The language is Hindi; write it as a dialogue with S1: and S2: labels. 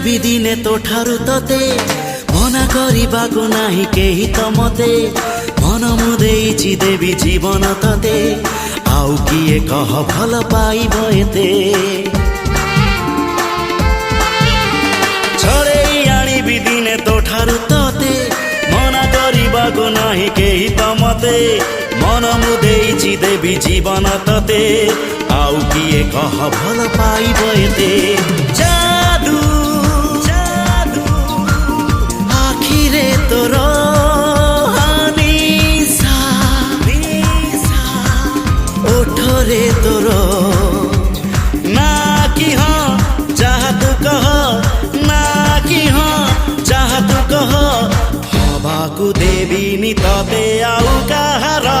S1: आनिबि दिने तो ठारु तते मना करिबाको नाही केही त मते मन मुदेइछि देवी जीवन तते आउ किए कह भल पाइब एते छड़ेई आनिबि दिने तो ठारु तते मना करिबाको नाही केही त मते मन मुदेइछि देवी जीवन तते आउ किए कह भल पाइब एते जादू जादू आखिरे तोर निशा निशा ओठरे तोर ना कि हाँ चाह तू कह ना कि हाँ चाह तू कह हवाकू देवी नि तते आउ कहार